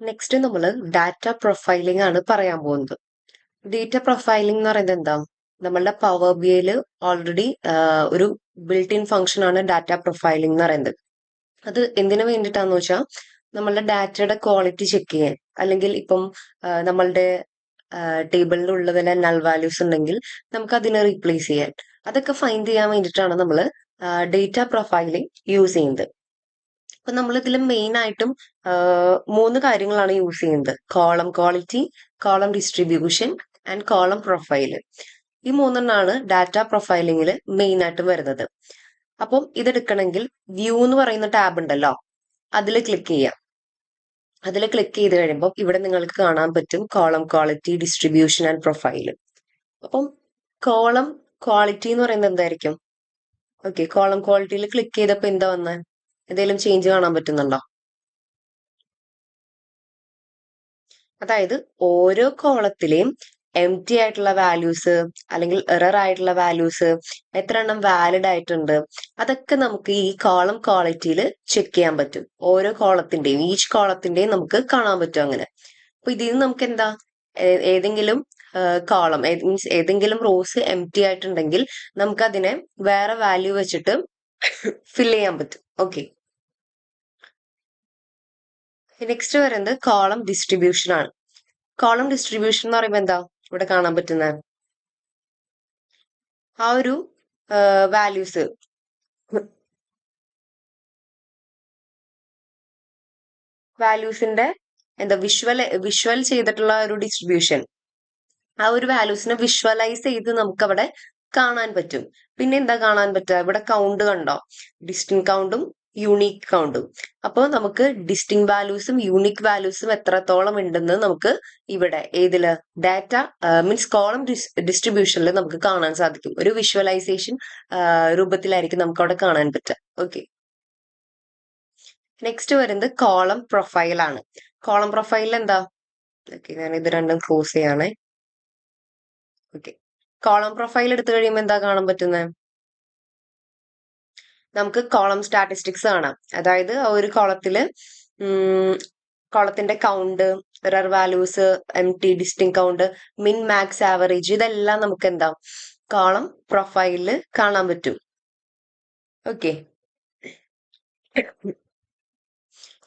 Next നമ്മൾ data profiling ആണ് പറയാൻ പോകുന്നത്. ഡേറ്റ പ്രൊഫൈലിംഗ് എന്ന് പറയുന്നത് എന്താ? നമ്മളുടെ പവർ ബിഐയിൽ ഓൾറെഡി ഒരു ബിൽറ്റ് ഇൻ ഫംഗ്ഷൻ ആണ് ഡാറ്റ പ്രൊഫൈലിംഗ് എന്ന് പറയുന്നത്. അത് എന്തിനു വേണ്ടിയിട്ടാന്ന് വെച്ചാൽ നമ്മളുടെ ഡാറ്റയുടെ ക്വാളിറ്റി ചെക്ക് ചെയ്യാൻ, അല്ലെങ്കിൽ ഇപ്പം നമ്മളുടെ ടേബിളിൽ ഉള്ളതെല്ലാം നൾ വാല്യൂസ് ഉണ്ടെങ്കിൽ നമുക്ക് അതിനെ റീപ്ലേസ് ചെയ്യാൻ, അതൊക്കെ ഫൈൻഡ് ചെയ്യാൻ വേണ്ടിയിട്ടാണ് നമ്മൾ ഡേറ്റ പ്രൊഫൈലിംഗ് യൂസ് ചെയ്യുന്നത്. അപ്പൊ നമ്മൾ ഇതിൽ മെയിൻ ആയിട്ടും മൂന്ന് കാര്യങ്ങളാണ് യൂസ് ചെയ്യുന്നത്: column quality, column distribution and column profile. ഈ മൂന്നെണ്ണാണ് ഡാറ്റ പ്രൊഫൈലിംഗിൽ മെയിൻ ആയിട്ടും വരുന്നത്. അപ്പം ഇതെടുക്കണമെങ്കിൽ വ്യൂ എന്ന് പറയുന്ന ടാബ് ഉണ്ടല്ലോ, അതിൽ ക്ലിക്ക് ചെയ്യാം. അതിൽ ക്ലിക്ക് ചെയ്ത് കഴിയുമ്പോൾ ഇവിടെ നിങ്ങൾക്ക് കാണാൻ പറ്റും column quality, distribution and profile. അപ്പം കോളം ക്വാളിറ്റി എന്ന് പറയുന്നത് എന്തായിരിക്കും? ഓക്കെ, കോളം ക്വാളിറ്റിയിൽ ക്ലിക്ക് ചെയ്തപ്പോൾ എന്താ വന്നത്? എന്തെങ്കിലും ചേഞ്ച് കാണാൻ പറ്റുന്നുണ്ടോ? അതായത് ഓരോ കോളത്തിലെയും എം ടി ആയിട്ടുള്ള വാല്യൂസ് അല്ലെങ്കിൽ എറർ ആയിട്ടുള്ള വാല്യൂസ് എത്ര എണ്ണം വാലിഡ് ആയിട്ടുണ്ട്, അതൊക്കെ നമുക്ക് ഈ കോളം ക്വാളിറ്റിയിൽ ചെക്ക് ചെയ്യാൻ പറ്റും. ഓരോ കോളത്തിന്റെയും, ഈച്ച് കോളത്തിന്റെയും നമുക്ക് കാണാൻ പറ്റും അങ്ങനെ. അപ്പൊ ഇതിൽ നിന്ന് നമുക്ക് എന്താ, ഏതെങ്കിലും കോളം മീൻസ് ഏതെങ്കിലും റോസ് എം ടി ആയിട്ടുണ്ടെങ്കിൽ നമുക്ക് അതിനെ വേറെ വാല്യൂ വെച്ചിട്ട് ഫിൽ ചെയ്യാൻ പറ്റും. ഓക്കെ, നെക്സ്റ്റ് വരുന്നത് കോളം ഡിസ്ട്രിബ്യൂഷൻ ആണ്. കോളം ഡിസ്ട്രിബ്യൂഷൻ എന്ന് പറയുമ്പോൾ എന്താ ഇവിടെ കാണാൻ പറ്റുന്നത്? ആ ഒരു വാല്യൂസ് വാല്യൂസിന്റെ എന്താ വിഷ്വൽ ചെയ്തിട്ടുള്ള ഒരു ഡിസ്ട്രിബ്യൂഷൻ, ആ ഒരു വാല്യൂസിനെ വിഷ്വലൈസ് ചെയ്ത് നമുക്ക് അവിടെ കാണാൻ പറ്റും. പിന്നെ എന്താ കാണാൻ പറ്റുക? ഇവിടെ കൗണ്ട് കണ്ടോ? ഡിസ്റ്റിങ് കൗണ്ടും യൂണീക്ക് കൗണ്ടും. അപ്പോൾ നമുക്ക് ഡിസ്റ്റിങ് വാല്യൂസും യൂണീക്ക് വാല്യൂസും എത്രത്തോളം ഉണ്ടെന്ന് നമുക്ക് ഇവിടെ ഏതില് ഡാറ്റ മീൻസ് കോളം ഡിസ്ട്രിബ്യൂഷനിൽ നമുക്ക് കാണാൻ സാധിക്കും. ഒരു വിഷ്വലൈസേഷൻ രൂപത്തിലായിരിക്കും നമുക്ക് അവിടെ കാണാൻ പറ്റുക. ഓക്കെ, നെക്സ്റ്റ് വരുന്നത് കോളം പ്രൊഫൈൽ ആണ്. കോളം പ്രൊഫൈലിൽ എന്താ? ഓക്കെ, ഞാൻ ഇത് രണ്ടും ക്ലോസ് ചെയ്യാണേ. ഓക്കെ, കോളം പ്രൊഫൈൽ എടുത്തു കഴിയുമ്പോൾ എന്താ കാണാൻ പറ്റുന്നത്? നമുക്ക് കോളം സ്റ്റാറ്റിസ്റ്റിക്സ് കാണാം. അതായത് ആ ഒരു കോളത്തില് കോളത്തിന്റെ count, error values, empty, distinct count, min, max, average, ഇതെല്ലാം നമുക്ക് എന്താ കോളം പ്രൊഫൈലില് കാണാൻ പറ്റും. ഓക്കെ,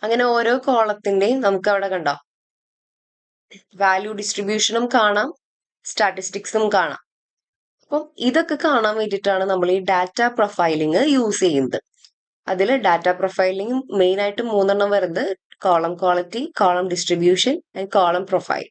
അങ്ങനെ ഓരോ കോളത്തിന്റെയും നമുക്ക് അവിടെ കണ്ടോ വാല്യൂ ഡിസ്ട്രിബ്യൂഷനും കാണാം, സ്റ്റാറ്റിസ്റ്റിക്സും കാണാം. അപ്പം ഇതൊക്കെ കാണാൻ വേണ്ടിയിട്ടാണ് നമ്മൾ ഈ ഡാറ്റ പ്രൊഫൈലിംഗ് യൂസ് ചെയ്യുന്നത്. അതിൽ ഡാറ്റ പ്രൊഫൈലിംഗ് മെയിൻ ആയിട്ട് മൂന്നെണ്ണം വരുന്നത്: column quality, column distribution and column profile.